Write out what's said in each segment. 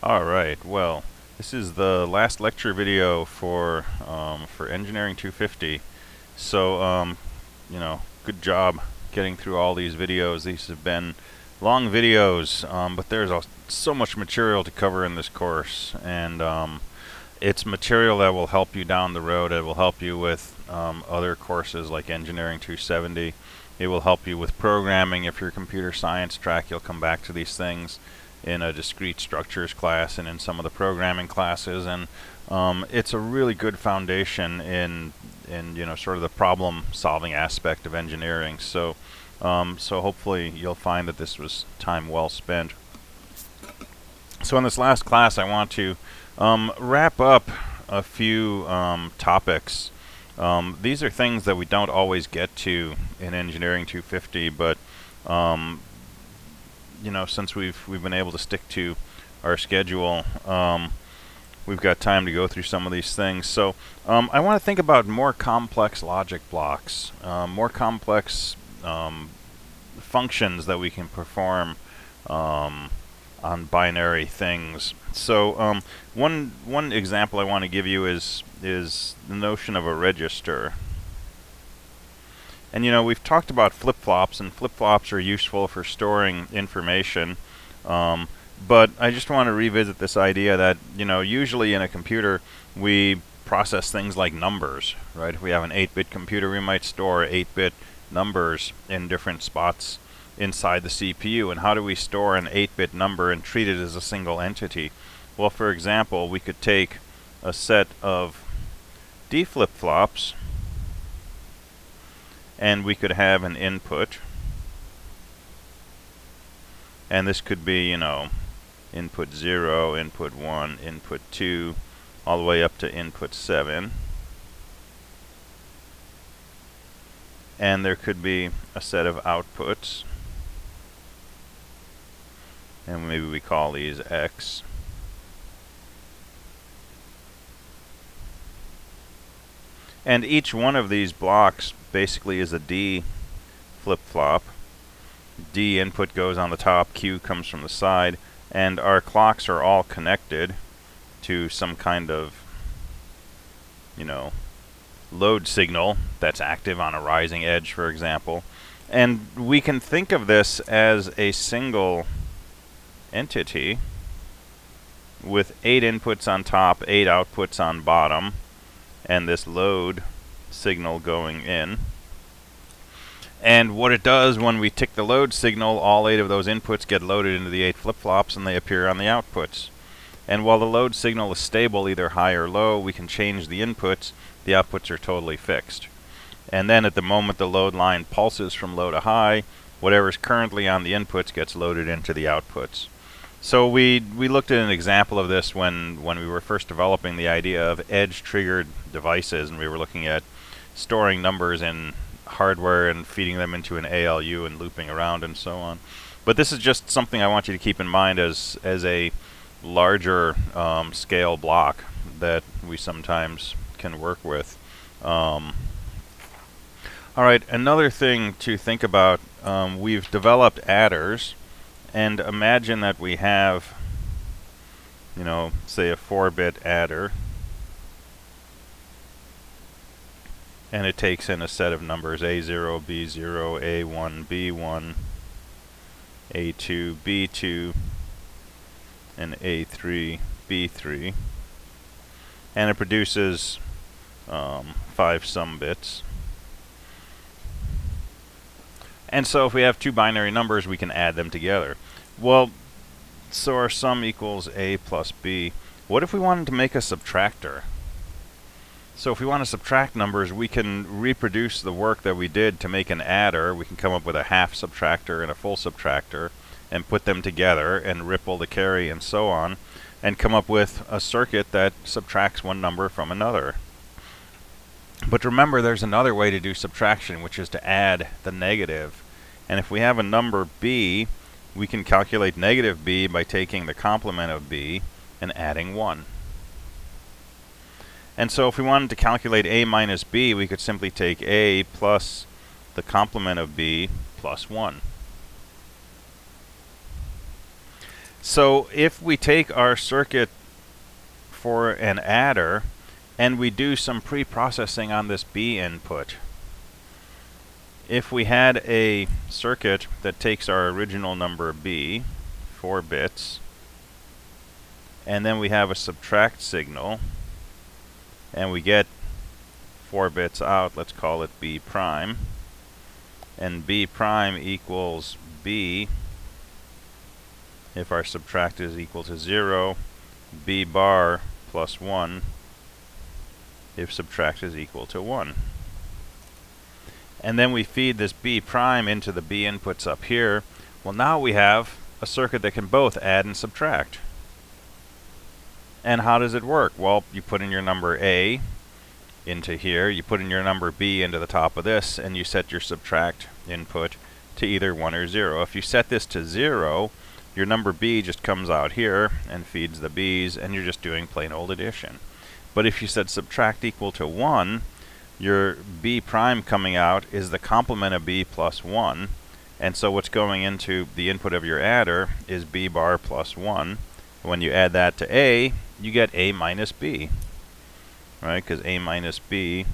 Alright, well, this is the last lecture video for Engineering 250. So, good job getting through all these videos. These have been long videos, but there's so much material to cover in this course, and it's material that will help you down the road. It will help you with other courses like Engineering 270. It will help you with programming. If you're a computer science track, you'll come back to these things in a discrete structures class and in some of the programming classes, and it's a really good foundation in sort of the problem solving aspect of engineering. So hopefully you'll find that this was time well spent. So in this last class I want to wrap up a few topics. These are things that we don't always get to in Engineering 250, but since we've been able to stick to our schedule, we've got time to go through some of these things. So I want to think about more complex logic blocks, more complex functions that we can perform on binary things. So one example I want to give you is the notion of a register. And we've talked about flip-flops, and flip-flops are useful for storing information. But I just want to revisit this idea that, usually in a computer we process things like numbers, right? If we have an 8-bit computer, we might store 8-bit numbers in different spots inside the CPU. And how do we store an 8-bit number and treat it as a single entity? Well, for example, we could take a set of D flip-flops, and we could have an input, and this could be, input 0, input 1, input 2, all the way up to input 7. And there could be a set of outputs, and maybe we call these X. And each one of these blocks basically is a D flip-flop. D input goes on the top, Q comes from the side, and our clocks are all connected to some kind of, load signal that's active on a rising edge, for example. And we can think of this as a single entity with 8 inputs on top, 8 outputs on bottom, and this load signal going in. And what it does when we tick the load signal, all 8 of those inputs get loaded into the 8 flip-flops and they appear on the outputs. And while the load signal is stable, either high or low, we can change the inputs. The outputs are totally fixed. And then at the moment the load line pulses from low to high, whatever's currently on the inputs gets loaded into the outputs. So we looked at an example of this when we were first developing the idea of edge-triggered devices, and we were looking at storing numbers in hardware and feeding them into an ALU and looping around and so on. But this is just something I want you to keep in mind as a larger scale block that we sometimes can work with. Alright, another thing to think about, we've developed adders. And imagine that we have, say a 4-bit adder, and it takes in a set of numbers A0, B0, A1, B1, A2, B2, and A3, B3, and it produces 5 sum bits. And so if we have 2 binary numbers, we can add them together. Well, so our sum equals A plus B. What if we wanted to make a subtractor? So if we want to subtract numbers, we can reproduce the work that we did to make an adder. We can come up with a half subtractor and a full subtractor and put them together and ripple the carry and so on, and come up with a circuit that subtracts one number from another. But remember, there's another way to do subtraction, which is to add the negative. And if we have a number b, we can calculate negative b by taking the complement of b and adding 1. And so if we wanted to calculate a minus b, we could simply take a plus the complement of b plus 1. So if we take our circuit for an adder and we do some pre-processing on this B input, if we had a circuit that takes our original number B, 4 bits, and then we have a subtract signal, and we get 4 bits out, let's call it B prime, and B prime equals B if our subtract is equal to 0, B bar plus 1 if subtract is equal to 1. And then we feed this B prime into the B inputs up here. Well, now we have a circuit that can both add and subtract. And how does it work? Well, you put in your number A into here, you put in your number B into the top of this, and you set your subtract input to either 1 or 0. If you set this to 0, your number B just comes out here and feeds the B's, and you're just doing plain old addition. But if you said subtract equal to 1, your B prime coming out is the complement of B plus 1, and so what's going into the input of your adder is B bar plus 1. When you add that to A, you get A minus B, right? Because A minus B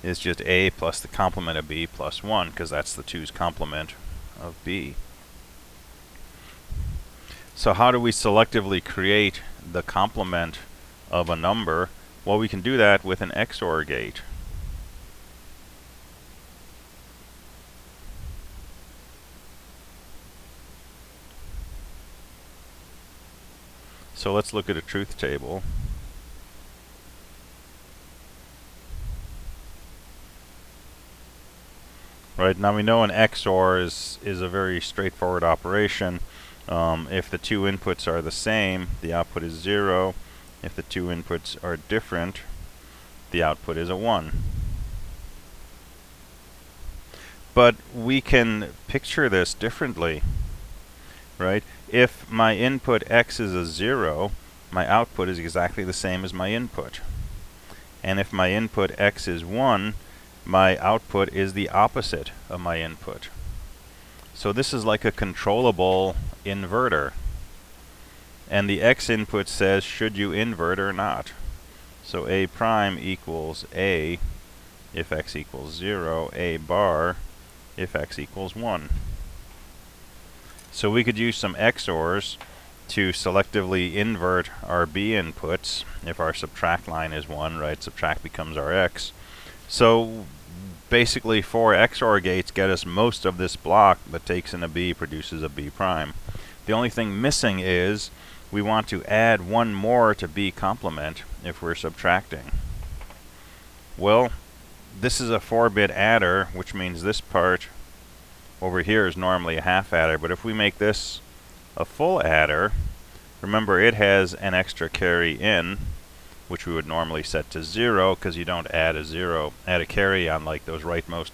is just A plus the complement of B plus 1, because that's the 2's complement of B. So how do we selectively create the complement of a number? Well, we can do that with an XOR gate. So let's look at a truth table. Right, now we know an XOR is a very straightforward operation. If the two inputs are the same, the output is 0. If the two inputs are different, the output is a 1. But we can picture this differently, right? If my input X is a 0, my output is exactly the same as my input. And if my input X is 1, my output is the opposite of my input. So this is like a controllable inverter. And the X input says, should you invert or not? So A prime equals A if X equals 0, A bar if X equals 1. So we could use some XORs to selectively invert our B inputs. If our subtract line is 1, right, subtract becomes our X. So basically 4 XOR gates get us most of this block that takes in a B, produces a B prime. The only thing missing is we want to add one more to B complement if we're subtracting. Well, this is a 4-bit adder, which means this part over here is normally a half adder, but if we make this a full adder, remember it has an extra carry in, which we would normally set to 0, because you don't add a carry on like those rightmost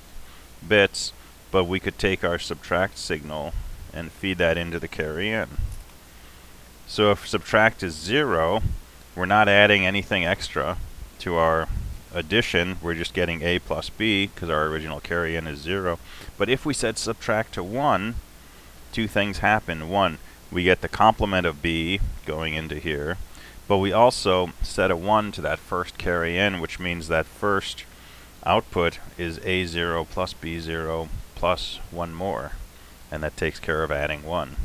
bits, but we could take our subtract signal and feed that into the carry in. So if subtract is 0, we're not adding anything extra to our addition, we're just getting A plus B because our original carry in is 0. But if we said subtract to 1, two things happen. One, we get the complement of B going into here, but we also set a 1 to that first carry in, which means that first output is A0 plus B0 plus 1 more, and that takes care of adding 1.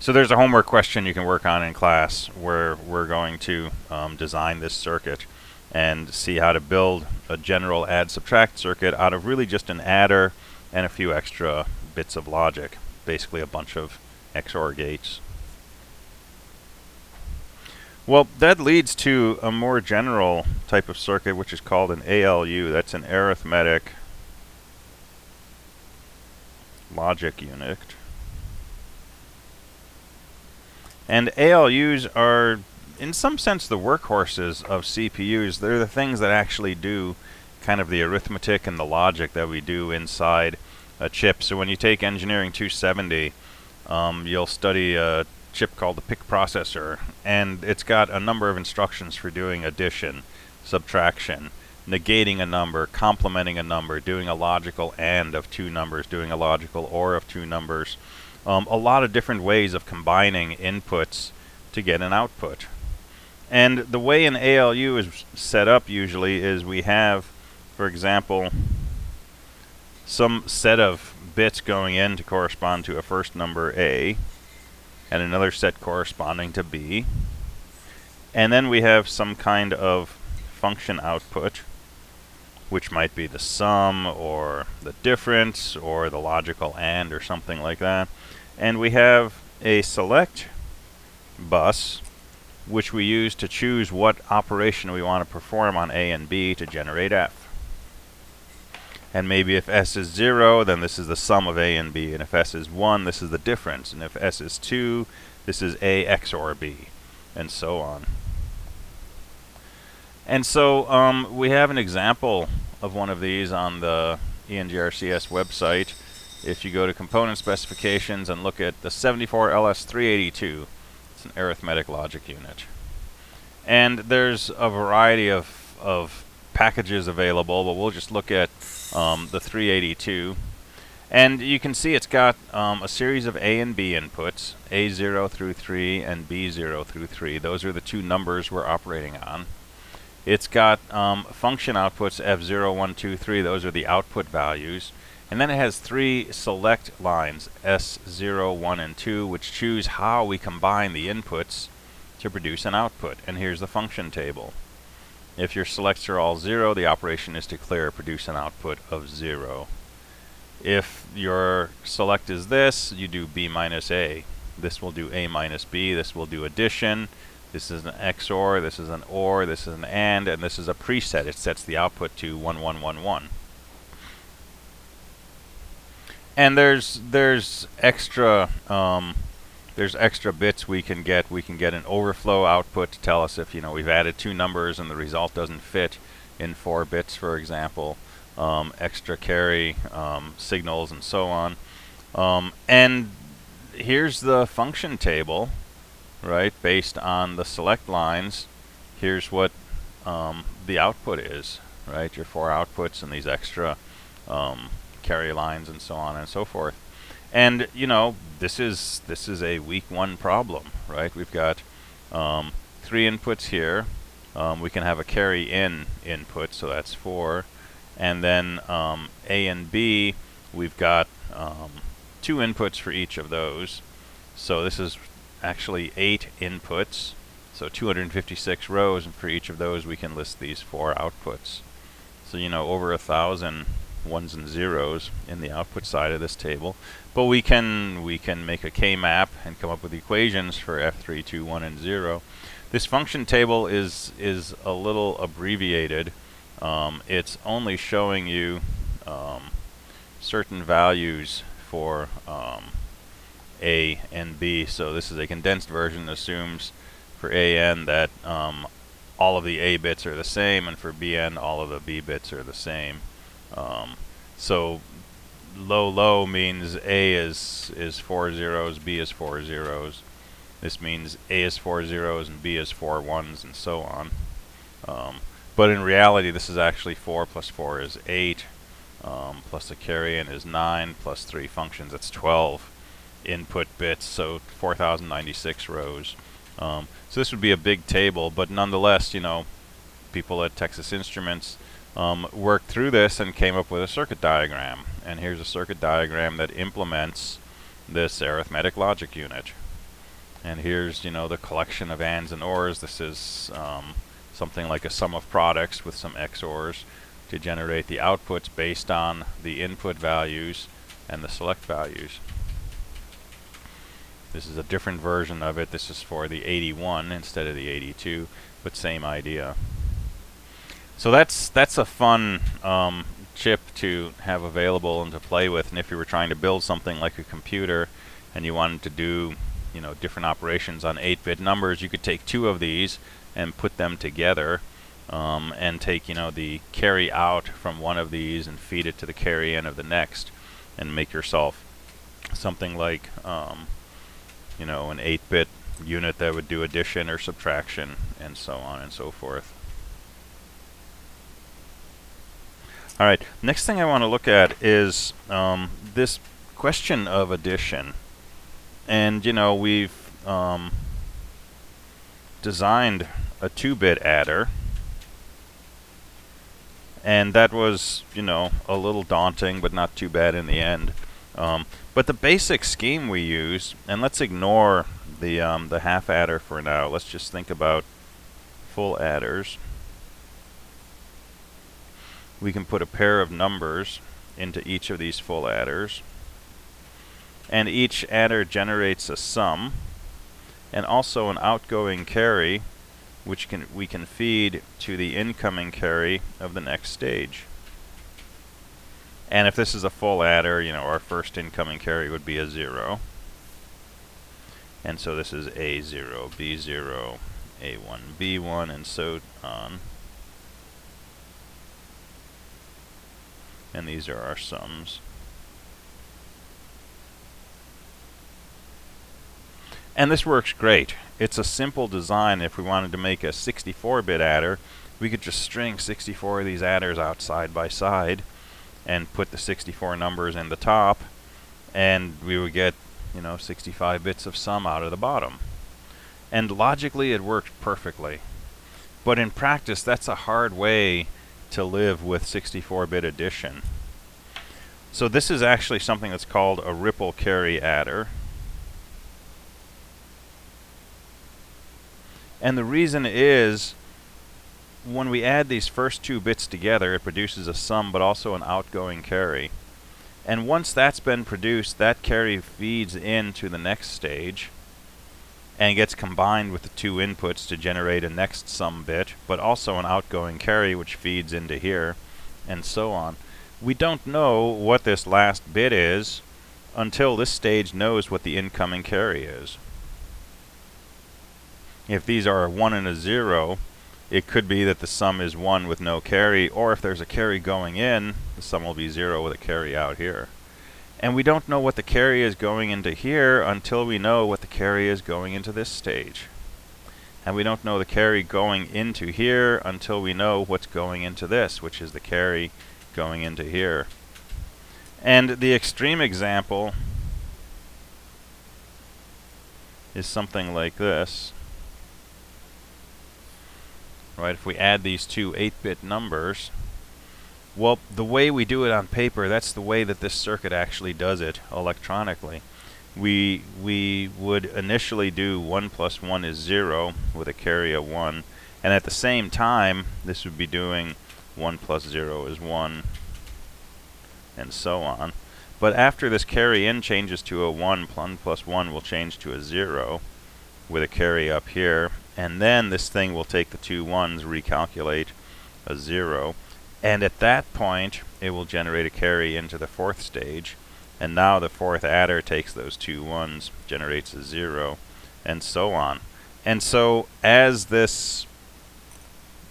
So there's a homework question you can work on in class where we're going to design this circuit and see how to build a general add-subtract circuit out of really just an adder and a few extra bits of logic, basically a bunch of XOR gates. Well, that leads to a more general type of circuit, which is called an ALU. That's an arithmetic logic unit. And ALUs are, in some sense, the workhorses of CPUs. They're the things that actually do kind of the arithmetic and the logic that we do inside a chip. So when you take Engineering 270, you'll study a chip called the PIC processor, and it's got a number of instructions for doing addition, subtraction, negating a number, complementing a number, doing a logical AND of two numbers, doing a logical OR of two numbers. a lot of different ways of combining inputs to get an output. And the way an ALU is set up usually is we have, for example, some set of bits going in to correspond to a first number A, and another set corresponding to B. And then we have some kind of function output, which might be the sum or the difference or the logical AND or something like that. And we have a select bus, which we use to choose what operation we want to perform on A and B to generate F. And maybe if S is 0, then this is the sum of A and B. And if S is 1, this is the difference. And if S is 2, this is A XOR B, and so on. And so we have an example of one of these on the ENGR CS website. If you go to component specifications and look at the 74LS382, it's an arithmetic logic unit. And there's a variety of packages available, but we'll just look at the 382. And you can see it's got a series of A and B inputs, A0 through 3 and B0 through 3. Those are the two numbers we're operating on. It's got function outputs F0, 1, 2, 3. Those are the output values. And then it has three select lines, S0, 1, and 2, which choose how we combine the inputs to produce an output. And here's the function table. If your selects are all 0, the operation is to declare produce an output of 0. If your select is this, you do B minus A. This will do A minus B. This will do addition. This is an XOR. This is an OR. This is an AND. And this is a preset. It sets the output to 1, 1, 1, 1. And there's extra bits we can get. We can get an overflow output to tell us if we've added two numbers and the result doesn't fit in 4 bits, for example. Extra carry signals and so on. And here's the function table, right? Based on the select lines, here's what the output is, right? Your 4 outputs and these extra carry lines and so on and so forth. And this is a week 1 problem, right? We've got 3 inputs here. We can have a carry in input, so that's 4. And then A and B, we've got 2 inputs for each of those. So this is actually 8 inputs, so 256 rows, and for each of those we can list these 4 outputs. So over 1,000 ones and zeros in the output side of this table. But we can make a K-map and come up with equations for F3, 2, 1, and 0. This function table is a little abbreviated. It's only showing you certain values for A and B. So this is a condensed version that assumes for AN that all of the A bits are the same, and for BN all of the B bits are the same. So low means A is 4 zeros, B is 4 zeros. This means A is 4 zeros and B is 4 ones, and so on. But in reality, this is actually 4 plus 4 is 8, plus the carry in is 9, plus 3 functions. That's 12 input bits, so 4,096 rows. So this would be a big table, but nonetheless, people at Texas Instruments worked through this and came up with a circuit diagram. And here's a circuit diagram that implements this arithmetic logic unit. And here's, the collection of ANDs and ORs. This is something like a sum of products with some XORs to generate the outputs based on the input values and the select values. This is a different version of it. This is for the 81 instead of the 82, but same idea. So that's a fun chip to have available and to play with. And if you were trying to build something like a computer and you wanted to do different operations on 8-bit numbers, you could take 2 of these and put them together, and take the carry out from one of these and feed it to the carry in of the next, and make yourself something like an 8-bit unit that would do addition or subtraction, and so on and so forth. Alright, next thing I want to look at is this question of addition. And, you know, we've designed a 2-bit adder. And that was, you know, a little daunting, but not too bad in the end. But the basic scheme we use, and let's ignore the half adder for now. Let's just think about full adders. We can put a pair of numbers into each of these full adders. And each adder generates a sum and also an outgoing carry, which we can feed to the incoming carry of the next stage. And if this is a full adder, you know, our first incoming carry would be a 0. And so this is A0, B0, A1, B1, and so on. And these are our sums. And this works great. It's a simple design. If we wanted to make a 64-bit adder, we could just string 64 of these adders out side by side and put the 64 numbers in the top, and we would get, you know, 65 bits of sum out of the bottom. And logically it worked perfectly. But in practice, that's a hard way to live with 64-bit addition. So this is actually something that's called a ripple carry adder. And the reason is, when we add these first 2 bits together, it produces a sum but also an outgoing carry. And once that's been produced, that carry feeds into the next stage and gets combined with the 2 inputs to generate a next sum bit, but also an outgoing carry which feeds into here, and so on. We don't know what this last bit is until this stage knows what the incoming carry is. If these are a 1 and a 0, it could be that the sum is 1 with no carry, or if there's a carry going in, the sum will be 0 with a carry out here. And we don't know what the carry is going into here until we know what the carry is going into this stage. And we don't know the carry going into here until we know what's going into this, which is the carry going into here. And the extreme example is something like this. Right, if we add these two 8-bit numbers, well, the way we do it on paper, that's the way that this circuit actually does it electronically. We would initially do 1 plus 1 is 0 with a carry of 1, and at the same time, this would be doing 1 plus 0 is 1, and so on. But after this carry in changes to a 1 plus 1 will change to a 0 with a carry up here. And then this thing will take the 2 1s, recalculate a 0. And at that point, it will generate a carry into the 4th stage. And now the 4th adder takes those 2 1s, generates a 0, and so on. And so as this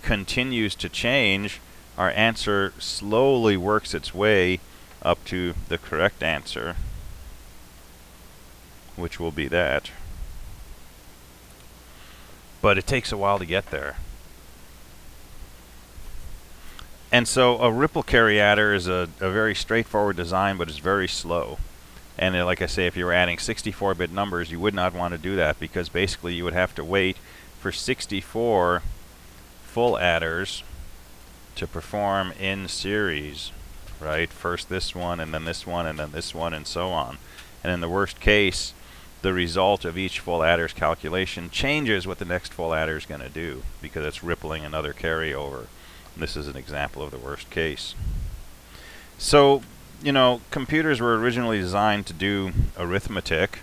continues to change, our answer slowly works its way up to the correct answer, which will be that. But it takes a while to get there. And so a ripple carry adder is a very straightforward design, but it's very slow. And like I say, if you were adding 64-bit numbers, you would not want to do that, because basically you would have to wait for 64 full adders to perform in series, right? First this one, and then this one, and then this one, and so on. And in the worst case, the result of each full adder's calculation changes what the next full adder is going to do, because it's rippling another carryover. This is an example of the worst case. So, you know, computers were originally designed to do arithmetic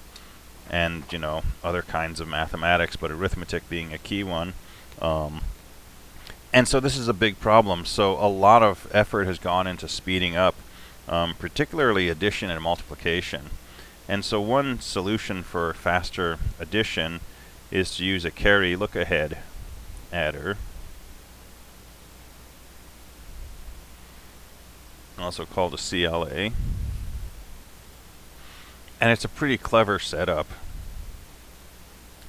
and, you know, other kinds of mathematics, but arithmetic being a key one. And so this is a big problem. So a lot of effort has gone into speeding up, particularly addition and multiplication. And so one solution for faster addition is to use a carry look-ahead adder, also called a CLA. And it's a pretty clever setup.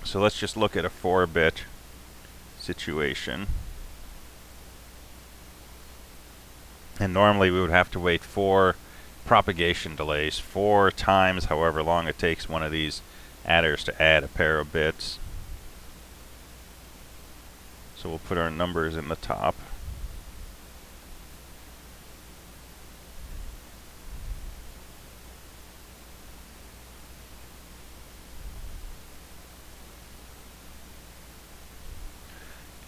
So let's just look at a 4-bit situation. And normally we would have to wait 4 propagation delays, 4 times however long it takes one of these adders to add a pair of bits. So we'll put our numbers in the top.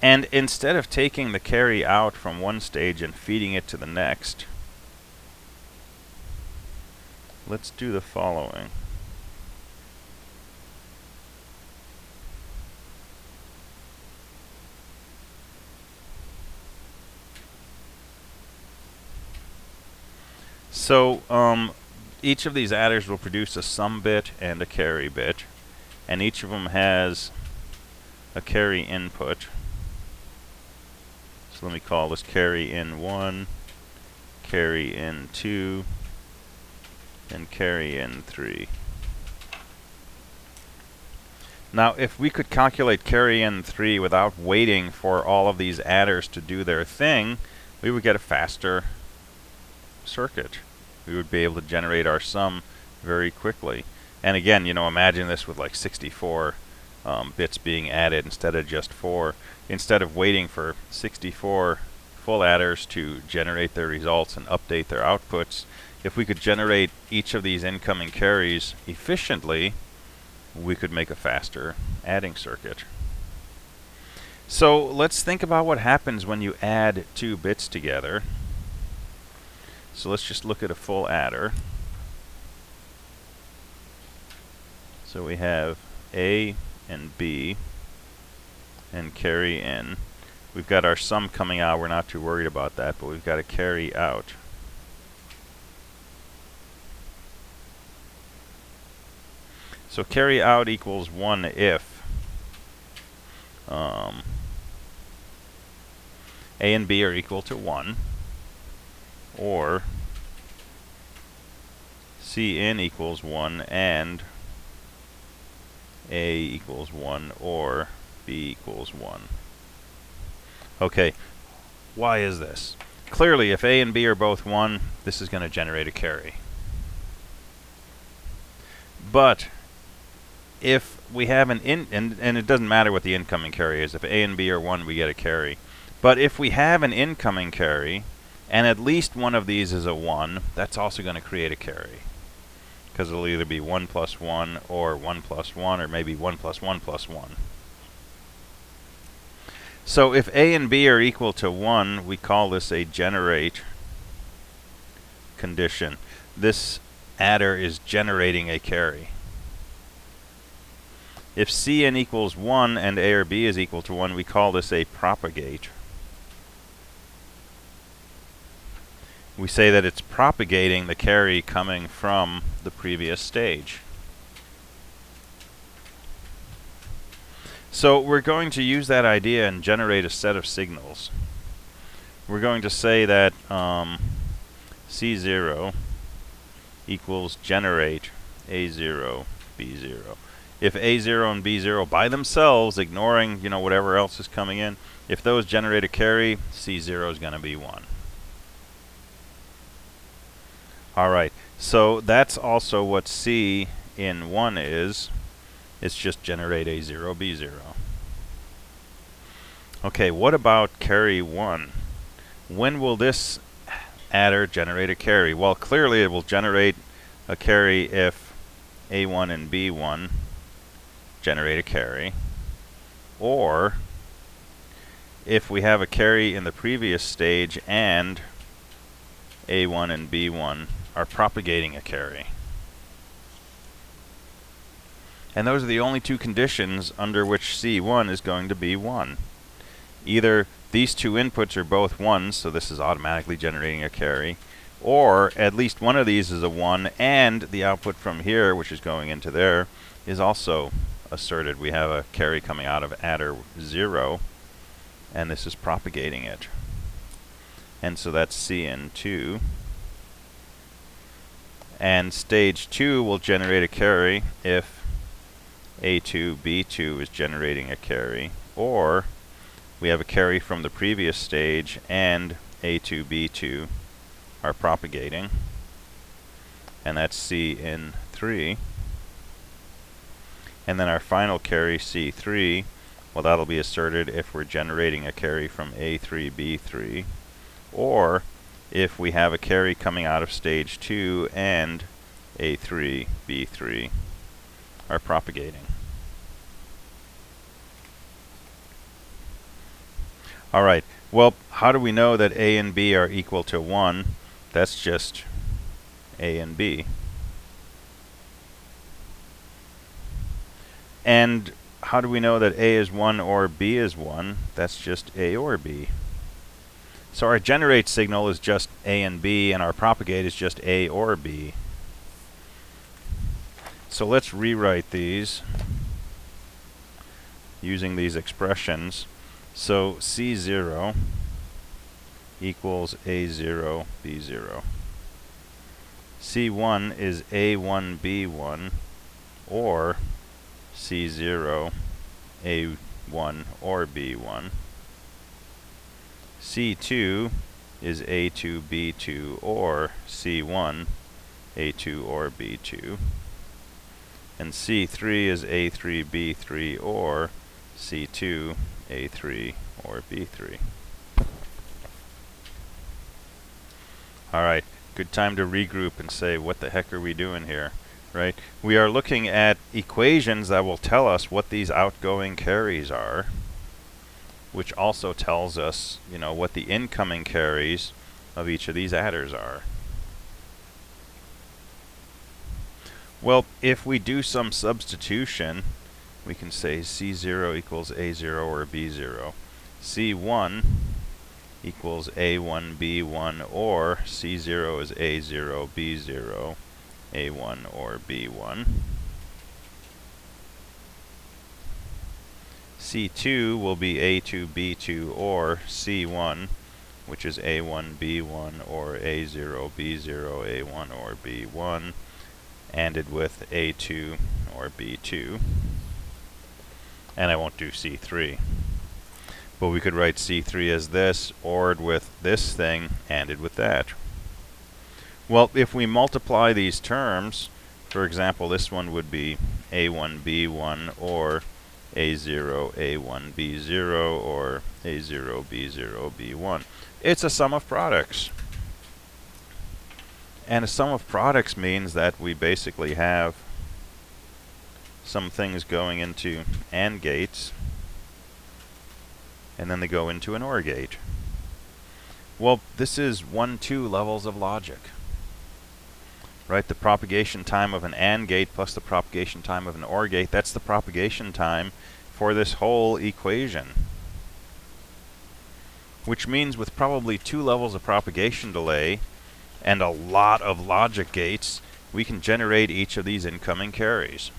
And instead of taking the carry out from one stage and feeding it to the next, let's do the following. So each of these adders will produce a sum bit and a carry bit, and each of them has a carry input. So let me call this carry in 1, carry in 2, and carry in 3. Now, if we could calculate carry in 3 without waiting for all of these adders to do their thing, we would get a faster circuit. We would be able to generate our sum very quickly. And again, you know, imagine this with like 64 bits being added instead of just 4. Instead of waiting for 64 full adders to generate their results and update their outputs, if we could generate each of these incoming carries efficiently, we could make a faster adding circuit. So let's think about what happens when you add two bits together. So let's just look at a full adder. So we have A and B and carry in. We've got our sum coming out. We're not too worried about that, but we've got to carry out. So carry out equals 1 if A and B are equal to 1, or C in equals 1 and A equals 1 or B equals 1. Okay, why is this? Clearly, if A and B are both 1, this is going to generate a carry. But if we have an and it doesn't matter what the incoming carry is. If A and B are 1, we get a carry. But if we have an incoming carry, and at least one of these is a 1, that's also going to create a carry. Because it'll either be 1 plus 1, or 1 plus 1, or maybe 1 plus 1 plus 1. So if A and B are equal to 1, we call this a generate condition. This adder is generating a carry. If C n equals 1 and A or B is equal to 1, we call this a propagate. We say that it's propagating the carry coming from the previous stage. So we're going to use that idea and generate a set of signals. We're going to say that C0 equals generate A0, B0. If A0 and B0 by themselves, ignoring whatever else is coming in, if those generate a carry, C0 is going to be 1. Alright, so that's also what C in 1 is. It's just generate A0, B0. Okay, what about carry 1? When will this adder generate a carry? Well, clearly it will generate a carry if A1 and B1 generate a carry, or if we have a carry in the previous stage and A1 and B1 are propagating a carry. And those are the only two conditions under which C1 is going to be 1. Either these two inputs are both 1s, so this is automatically generating a carry, or at least one of these is a 1, and the output from here, which is going into there, is also asserted. We have a carry coming out of adder 0, and this is propagating it. And so that's C in 2. And stage 2 will generate a carry if A2, B2 is generating a carry, or we have a carry from the previous stage and A2, B2 are propagating, and that's C in 3. And then our final carry, C3, well, that'll be asserted if we're generating a carry from A3, B3, or if we have a carry coming out of stage 2 and A3, B3 are propagating. All right, well, how do we know that A and B are equal to 1? That's just A and B. And how do we know that A is 1 or B is 1? That's just A or B. So our generate signal is just A and B, and our propagate is just A or B. So let's rewrite these using these expressions. So C0 equals A0, B0. C1 is A1, B1, or C0, A1 or B1. C2 is A2, B2, or C1, A2 or B2. And C3 is A3, B3, or C2, A3 or B3. All right, good time to regroup and say, what the heck are we doing here? Right? We are looking at equations that will tell us what these outgoing carries are, which also tells us, you know, what the incoming carries of each of these adders are. Well, if we do some substitution, we can say C0 equals A0 or B0. C1 equals A1, B1, or C0 is A0, B0, A1 or B1. C2 will be A2, B2, or C1, which is A1, B1, or A0, B0, A1 or B1, ANDed with A2 or B2. And I won't do C3. But we could write C3 as this, ORed with this thing, ANDed with that. Well, if we multiply these terms, for example, this one would be A1, B1, or A0, A1, B0, or A0, B0, B1. It's a sum of products. And a sum of products means that we basically have some things going into AND gates, and then they go into an OR gate. Well, this is 1, 2 levels of logic. Right? The propagation time of an AND gate plus the propagation time of an OR gate, that's the propagation time for this whole equation. Which means with probably 2 levels of propagation delay and a lot of logic gates, we can generate each of these incoming carries.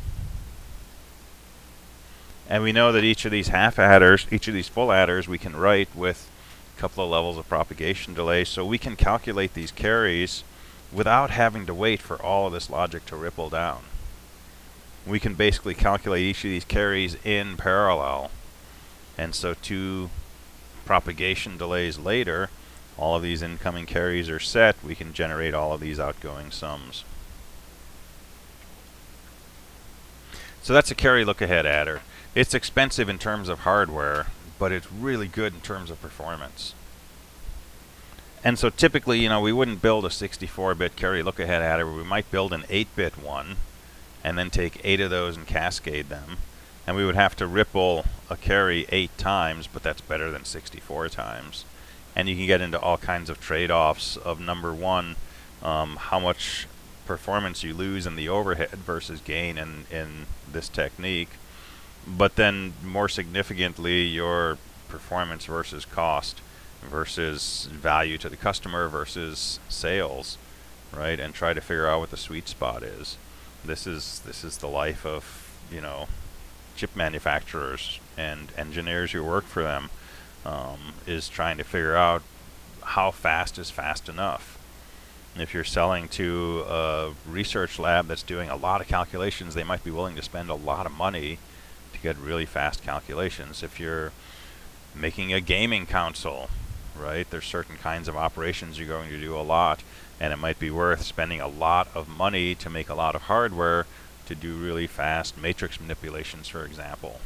And we know that each of these half adders, each of these full adders, we can write with a couple of levels of propagation delay, so we can calculate these carries without having to wait for all of this logic to ripple down. We can basically calculate each of these carries in parallel. And so 2 propagation delays later, all of these incoming carries are set. We can generate all of these outgoing sums. So that's a carry look-ahead adder. It's expensive in terms of hardware, but it's really good in terms of performance. And so typically, you know, we wouldn't build a 64-bit carry look-ahead adder. We might build an 8-bit one and then take 8 of those and cascade them. And we would have to ripple a carry 8 times, but that's better than 64 times. And you can get into all kinds of trade-offs of, number one, how much performance you lose in the overhead versus gain in this technique. But then, more significantly, your performance versus cost versus value to the customer versus sales, right? And try to figure out what the sweet spot is. This is the life of, you know, chip manufacturers and engineers who work for them, is trying to figure out how fast is fast enough. If you're selling to a research lab that's doing a lot of calculations, they might be willing to spend a lot of money to get really fast calculations. If you're making a gaming console, right, there's certain kinds of operations you're going to do a lot, and it might be worth spending a lot of money to make a lot of hardware to do really fast matrix manipulations, for example,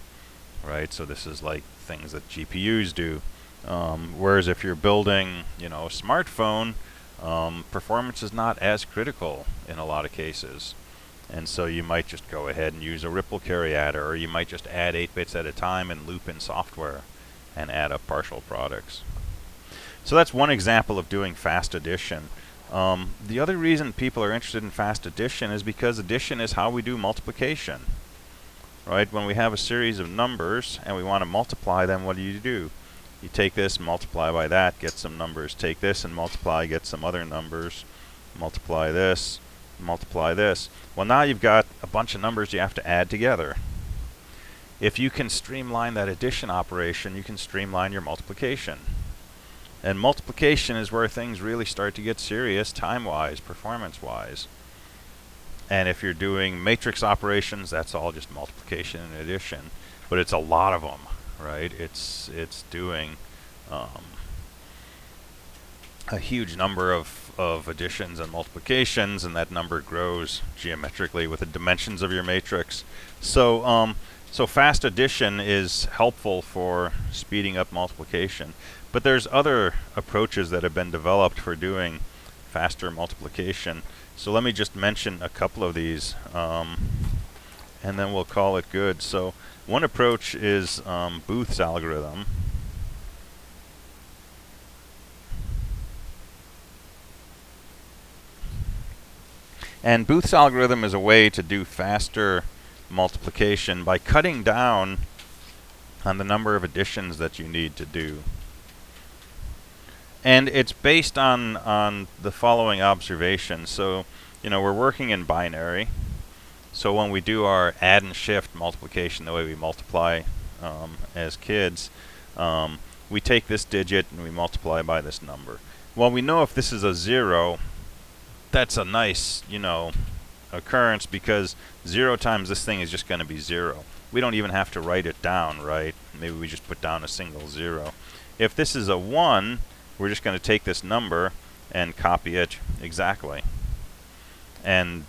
right? So this is like things that GPUs do. Whereas if you're building, you know, a smartphone, performance is not as critical in a lot of cases. And so you might just go ahead and use a ripple carry adder, or you might just add 8 bits at a time and loop in software and add up partial products. So that's one example of doing fast addition. The other reason people are interested in fast addition is because addition is how we do multiplication. Right? When we have a series of numbers and we want to multiply them, what do? You take this, multiply by that, get some numbers. Take this and multiply, get some other numbers. Multiply this, multiply this. Well, now you've got a bunch of numbers you have to add together. If you can streamline that addition operation, you can streamline your multiplication. And multiplication is where things really start to get serious time-wise, performance-wise. And if you're doing matrix operations, that's all just multiplication and addition. But it's a lot of them, right? It's doing a huge number of additions and multiplications, and that number grows geometrically with the dimensions of your matrix. So fast addition is helpful for speeding up multiplication. But there's other approaches that have been developed for doing faster multiplication. So let me just mention a couple of these, and then we'll call it good. So one approach is Booth's algorithm. And Booth's algorithm is a way to do faster multiplication by cutting down on the number of additions that you need to do. And it's based on the following observation. So, you know, we're working in binary. So when we do our add and shift multiplication, the way we multiply as kids, we take this digit and we multiply by this number. Well, we know if this is a 0, that's a nice, you know, occurrence, because 0 times this thing is just going to be 0. We don't even have to write it down, right? Maybe we just put down a single 0. If this is a 1, we're just going to take this number and copy it exactly. And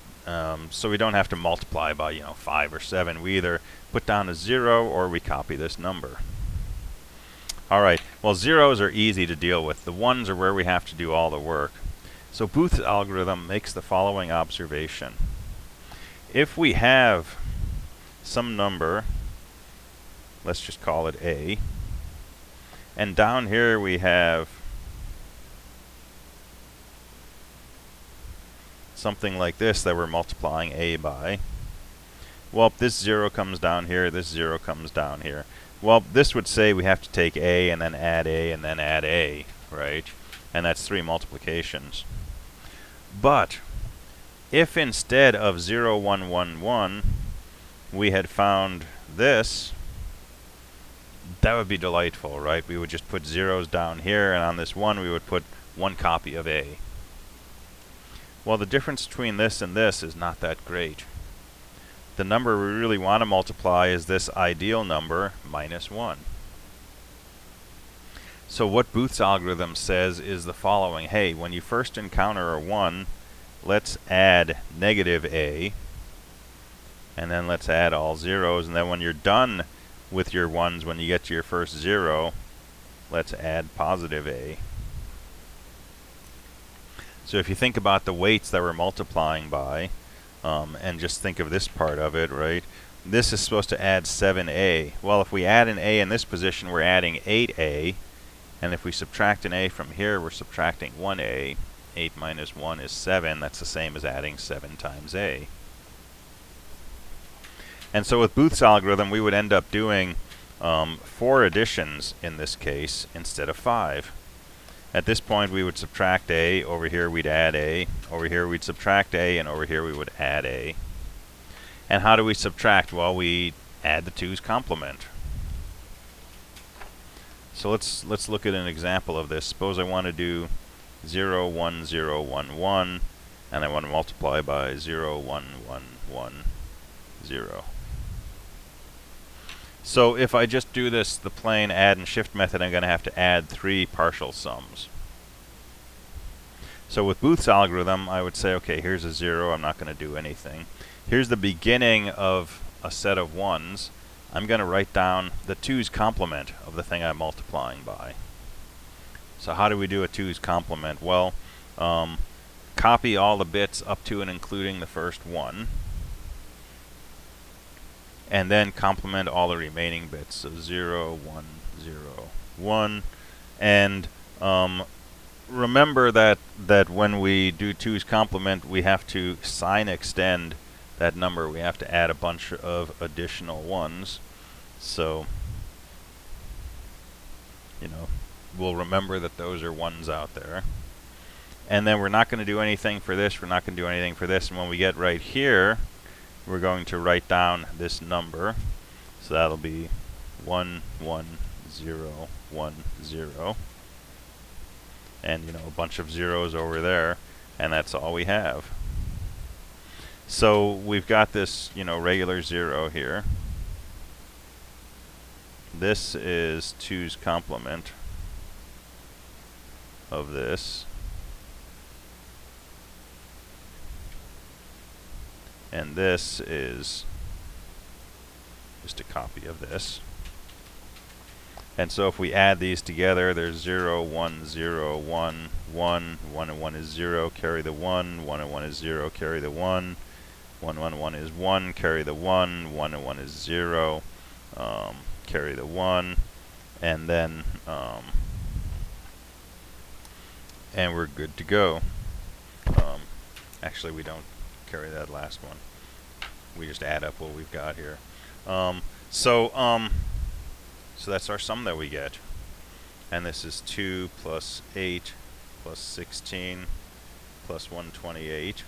so we don't have to multiply by, you know, 5 or 7. We either put down a 0 or we copy this number. All right, well, zeros are easy to deal with. The ones are where we have to do all the work. So Booth's algorithm makes the following observation. If we have some number, let's just call it A, and down here we have something like this that we're multiplying A by. Well, this 0 comes down here, this 0 comes down here. Well, this would say we have to take A and then add A and then add A, right? And that's 3 multiplications. But if instead of 0, 1, 1, 1, we had found this, that would be delightful, right? We would just put zeros down here, and on this 1 we would put 1 copy of A. Well, the difference between this and this is not that great. The number we really want to multiply is this ideal number, minus 1. So what Booth's algorithm says is the following. Hey, when you first encounter a 1, let's add negative A, and then let's add all zeros, and then when you're done with your 1s, when you get to your first 0, let's add positive A. So if you think about the weights that we're multiplying by, and just think of this part of it, right? This is supposed to add 7A. Well, if we add an A in this position, we're adding 8A. And if we subtract an A from here, we're subtracting 1A. 8 minus 1 is 7. That's the same as adding 7 times A. And so with Booth's algorithm, we would end up doing 4 additions in this case instead of 5. At this point, we would subtract A. Over here, we'd add A. Over here, we'd subtract A. And over here, we would add A. And how do we subtract? Well, we add the 2's complement. So let's look at an example of this. Suppose I want to do 0, 1, 0, 1, 1. And I want to multiply by 0, 1, 1, 1, 0. So if I just do this, the plain add and shift method, I'm going to have to add 3 partial sums. So with Booth's algorithm, I would say, okay, here's a 0. I'm not going to do anything. here's the beginning of a set of 1s. I'm going to write down the 2's complement of the thing I'm multiplying by. So how do we do a 2's complement? Well, copy all the bits up to and including the first 1, and then complement all the remaining bits. So 0, 1, 0, 1. And remember that when we do 2's complement, we have to sign extend that number. We have to add a bunch of additional 1s. So, we'll remember that those are 1s out there. And then we're not going to do anything for this. We're not going to do anything for this. And when we get right here, we're going to write down this number. So that'll be 1, 1, 0, 1, 0. And, a bunch of zeros over there. And that's all we have. So we've got this, regular 0 here. This is 2's complement of this. And this is just a copy of this. And so if we add these together, there's 0, 1, 0, 1, 1, 1 and 1 is 0, carry the 1, 1 and 1 is 0, carry the 1, 1, 1, 1 is 1, carry the 1, 1 and 1 is 0, carry the 1, and then and we're good to go. Actually, we don't carry that last one. We just add up what we've got here. So that's our sum that we get. And this is 2 plus 8 plus 16 plus 128.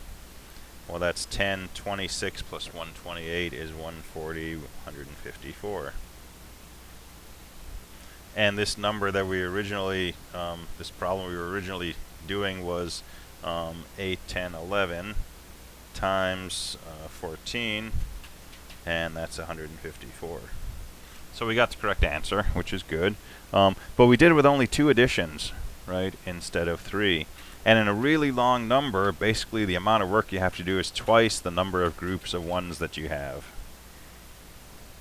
Well, that's 10. 26 plus 128 is 140, 154. And this number that we originally, this problem we were originally doing was 8, 10, 11 times 14, and that's 154. So we got the correct answer, which is good. But we did it with only 2 additions, right, instead of 3. And in a really long number, basically the amount of work you have to do is twice the number of groups of 1s that you have.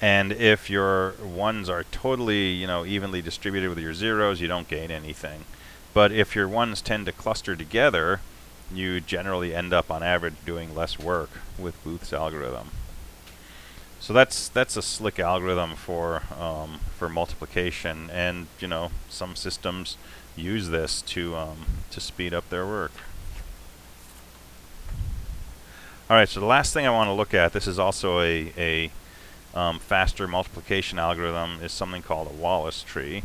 And if your 1s are totally, evenly distributed with your zeros, you don't gain anything. But if your 1s tend to cluster together, you generally end up on average doing less work with Booth's algorithm. So that's a slick algorithm for multiplication, and some systems use this to speed up their work. All right, so the last thing I want to look at, this is also a faster multiplication algorithm, is something called a Wallace tree.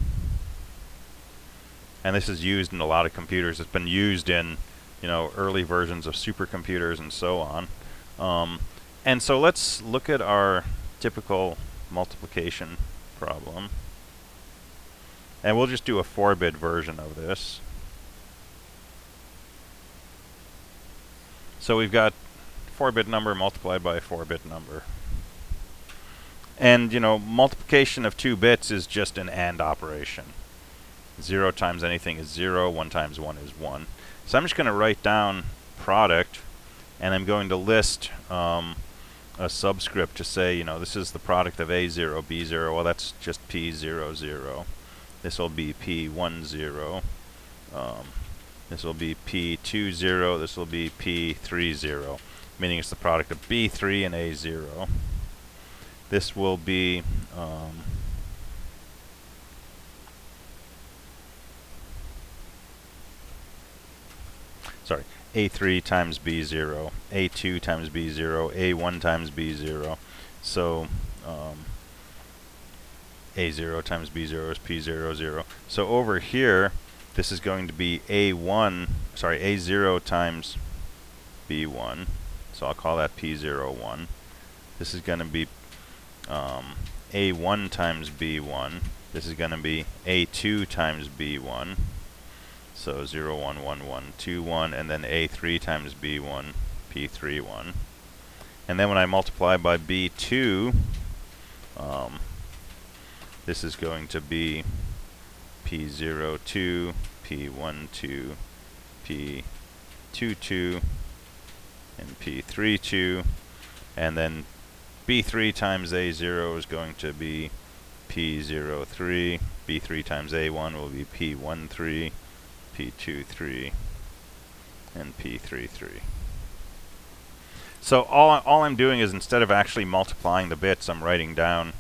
And this is used in a lot of computers. It's been used in early versions of supercomputers and so on. And so let's look at our typical multiplication problem. And we'll just do a 4-bit version of this. So we've got 4-bit number multiplied by a 4-bit number. And, multiplication of 2 bits is just an AND operation. 0 times anything is 0, 1 times 1 is 1. So I'm just going to write down product, and I'm going to list a subscript to say, this is the product of A0, B0. Well, that's just P00. This will be P10. This will be P20. This will be P30, meaning it's the product of B3 and A0. This will be A3 times B0, A2 times B0, A1 times B0. So A0 times B0 is P00. So over here, this is going to be A0 times B1. So I'll call that P01. This is going to be A1 times B1. This is going to be A2 times B1. So 0, 1, 1, 1, 2, 1, and then A3 times B1, P31. And then when I multiply by B2, this is going to be P02, P12, P22, and P32. and then B3 times A0 is going to be P03, B3 times A1 will be P13, P23, and P33. So all I'm doing is, instead of actually multiplying the bits, I'm writing down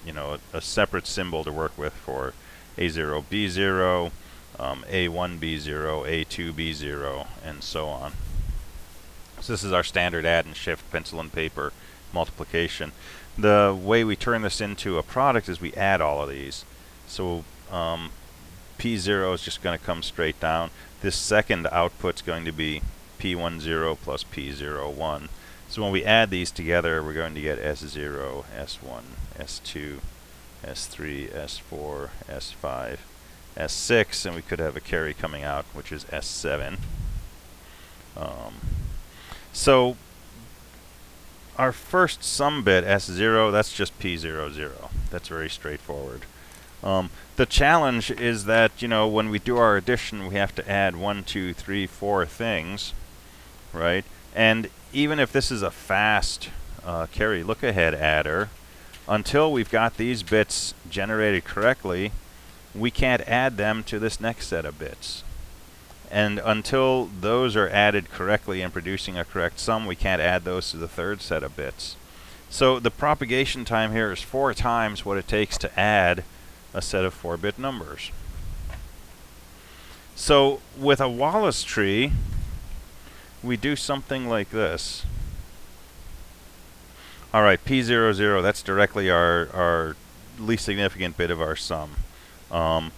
you know, a separate symbol to work with for A0, B0, A1, B0, A2, B0, and so on. So this is our standard add and shift pencil and paper multiplication. The way we turn this into a product is we add all of these. So P0 is just going to come straight down. This second output's going to be P10 plus P01. So when we add these together, we're going to get S0, S1, S2, S3, S4, S5, S6, and we could have a carry coming out, which is S7. So our first sum bit, S0, that's just P00. That's very straightforward. The challenge is that, you know, when we do our addition, we have to add 1, 2, 3, 4 things, right? And even if this is a fast carry look-ahead adder, until we've got these bits generated correctly, we can't add them to this next set of bits. And until those are added correctly and producing a correct sum, we can't add those to the third set of bits. So the propagation time here is 4 times what it takes to add a set of 4-bit numbers. So with a Wallace tree, we do something like this. Alright, P00, that's directly our least significant bit of our sum. Our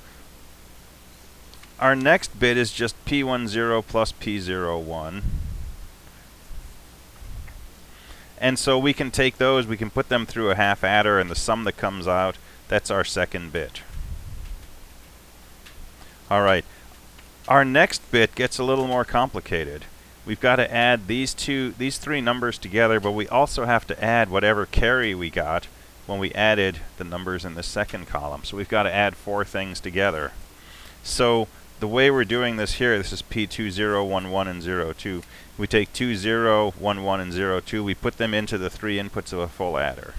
next bit is just P10 plus P01. And so we can take those, we can put them through a half adder, and the sum that comes out, that's our second bit. Alright, our next bit gets a little more complicated. We've got to add these 3 numbers together, but we also have to add whatever carry we got when we added the numbers in the second column. So we've got to add 4 things together. So the way we're doing this here, this is P20, 11, and 02. We take 20, 11, and 02, we put them into the 3 inputs of a full adder.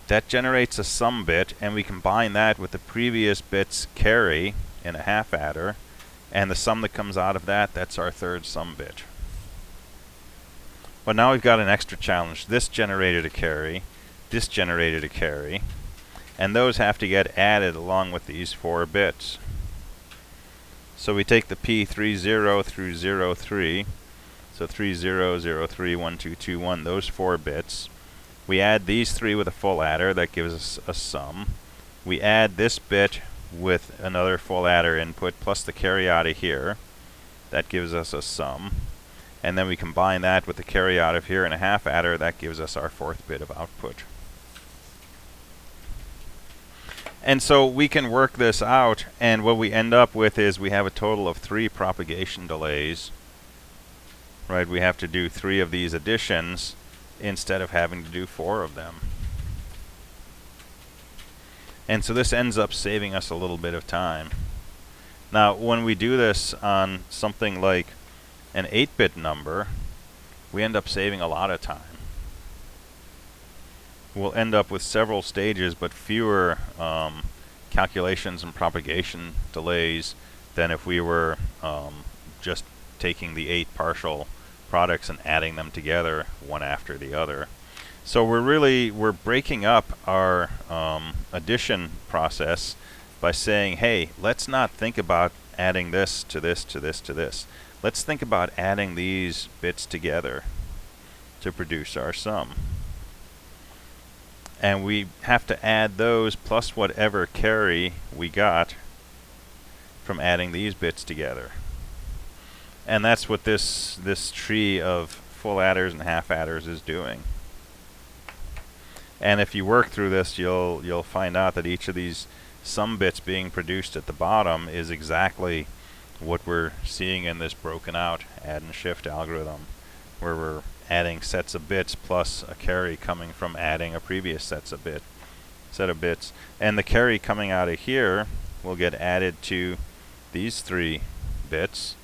That generates a sum bit, and we combine that with the previous bit's carry in a half adder, and the sum that comes out of that, that's our third sum bit. But now we've got an extra challenge. This generated a carry, this generated a carry, and those have to get added along with these 4 bits. So we take the P30 through 03, so 30, 03, 1, 2, 2, 1, those 4 bits. We add these 3 with a full adder, that gives us a sum. We add this bit with another full adder input plus the carry out of here, that gives us a sum. And then we combine that with the carry out of here in a half adder, that gives us our 4th bit of output. And so we can work this out, and what we end up with is we have a total of 3 propagation delays. Right, we have to do 3 of these additions instead of having to do 4 of them. And so this ends up saving us a little bit of time. Now, when we do this on something like an 8-bit number, we end up saving a lot of time. We'll end up with several stages, but fewer calculations and propagation delays than if we were just taking the 8 partial products and adding them together one after the other. So we're breaking up our addition process by saying, hey, let's not think about adding this to this to this to this. Let's think about adding these bits together to produce our sum. And we have to add those plus whatever carry we got from adding these bits together. And that's what this tree of full adders and half adders is doing. And if you work through this, you'll find out that each of these sum bits being produced at the bottom is exactly what we're seeing in this broken out add and shift algorithm, where we're adding sets of bits plus a carry coming from adding a previous set of bits. And the carry coming out of here will get added to these 3 bits,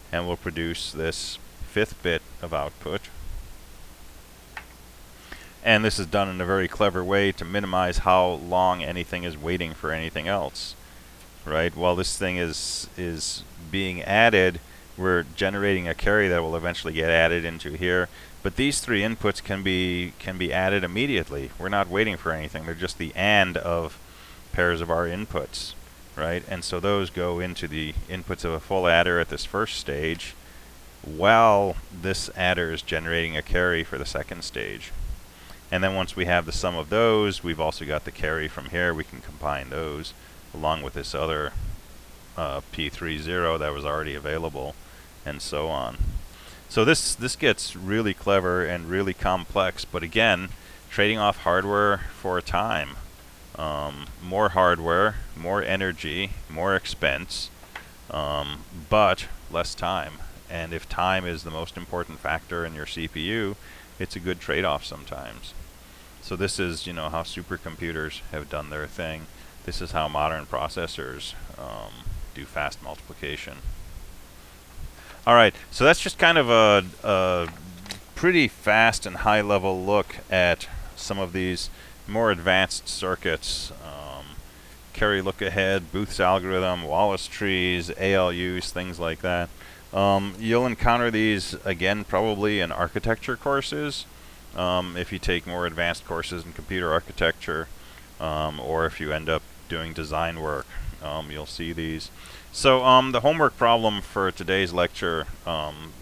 and will produce this 5th bit of output. And this is done in a very clever way to minimize how long anything is waiting for anything else, right? While this thing is being added, we're generating a carry that will eventually get added into here. But these three inputs can be added immediately. We're not waiting for anything. They're just the AND of pairs of our inputs, right? And so those go into the inputs of a full adder at this first stage, while this adder is generating a carry for the second stage. And then once we have the sum of those, we've also got the carry from here. We can combine those along with this other P30 that was already available, and so on. So this gets really clever and really complex, but again, trading off hardware for time. More hardware, more energy, more expense, but less time. And if time is the most important factor in your CPU, it's a good trade-off sometimes. So this is, you know, how supercomputers have done their thing. This is how modern processors do fast multiplication. All right, so that's just kind of a pretty fast and high-level look at some of these more advanced circuits. Carry look-ahead, Booth's algorithm, Wallace trees, ALUs, things like that. You'll encounter these again probably in architecture courses, if you take more advanced courses in computer architecture, or if you end up doing design work, you'll see these. So the homework problem for today's lecture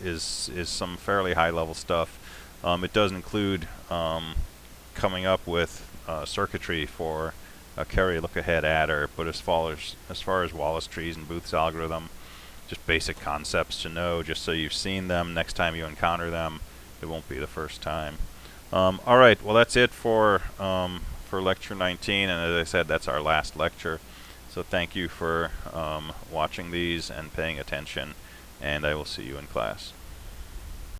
is some fairly high-level stuff. It does include coming up with circuitry for a carry look-ahead adder, but as far as Wallace trees and Booth's algorithm, just basic concepts to know, just so you've seen them. Next time you encounter them, it won't be the first time. All right, well that's it for lecture 19, and as I said, that's our last lecture. So thank you for watching these and paying attention, and I will see you in class.